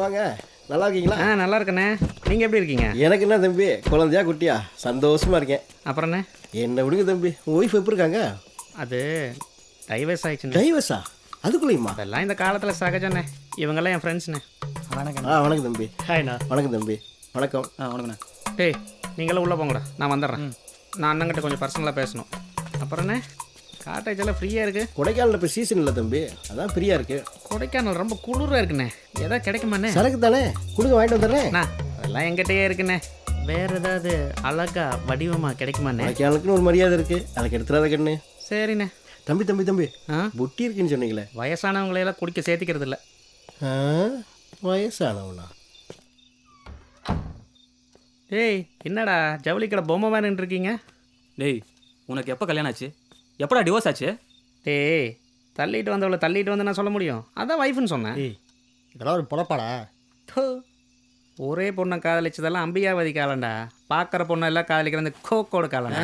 வாங்க நல்லா இருக்கீங்களா? நல்லா இருக்கண்ணே. நீங்கள் எப்படி இருக்கீங்க? எனக்கு என்ன தம்பி, குழந்தையா குட்டியா? சந்தோஷமா இருக்கேன். அப்புறண்ணே? என்ன விடுங்க தம்பி, உங்கள் ஒய்ஃப் எப்படி இருக்காங்க? அது டைவர்ஸ் ஆயிடுச்சுண்ணே. டைவர்ஸா? அதுக்குள்ளேயுமா? அதெல்லாம் இந்த காலத்தில் சகஜண்ணே. இவங்கெல்லாம் என் ஃப்ரெண்ட்ஸ்ண்ணே. வணக்கம். வணக்கம் தம்பி. ஹாய்ண்ணா. வணக்கம் தம்பி. வணக்கம். வணக்கண்ணா. டேய், நீங்களும் உள்ளே போங்கடா, நான் வந்துடுறேன். நான் அண்ணங்கிட்ட கொஞ்சம் பர்சனலாக பேசணும். அப்புறண்ணே, காட்டேஜ் எல்லாம் ஃப்ரீயாக இருக்குது. கொடைக்கானல் இப்போ சீசன் இல்லை தம்பி, அதான் ஃப்ரீயாக இருக்கு. கொடைக்கானல் ரொம்ப குளிராக இருக்குண்ணே. எதாவது கிடைக்குமாண்ணே? சரக்கு தானே, கொடுங்க வாங்கிட்டு வந்துடுறேன். அண்ணா, அதெல்லாம் எங்கிட்டயே இருக்குண்ணே. வேறு ஏதாவது அழகா வடிவமாக கிடைக்குமாண்ணே? கொடைக்கானலுக்குன்னு ஒரு மரியாதை இருக்கு, அதுக்கு எடுத்துடாத கண்ணு. சரிண்ணே. தம்பி தம்பி தம்பி, ஆ, புட்டி இருக்குன்னு சொன்னீங்களே, வயசானவங்களையெல்லாம் குடிக்க சேர்த்திக்கிறது இல்லை. வயசானவனா? டேய், என்னடா ஜவுளி கடை பொம்மை மாதிரி இருக்கீங்க? டேய், உனக்கு எப்போ கல்யாணம் ஆச்சு? எப்படா டிவோர்ஸ் ஆச்சு? டேய், தள்ளிட்டு வந்தவளை தள்ளிட்டு வந்து நான் சொல்ல முடியும்? அதான் வைஃப்னு சொன்னேன். இதெல்லாம் ஒரு புறப்பாடா? தோ, ஒரே பொண்ணை காதலிச்சதெல்லாம் அம்பிகாவதி காலண்டா. பார்க்குற பொண்ணெல்லாம் காதலிக்கிற அந்த கோக்கோட காலண்டா.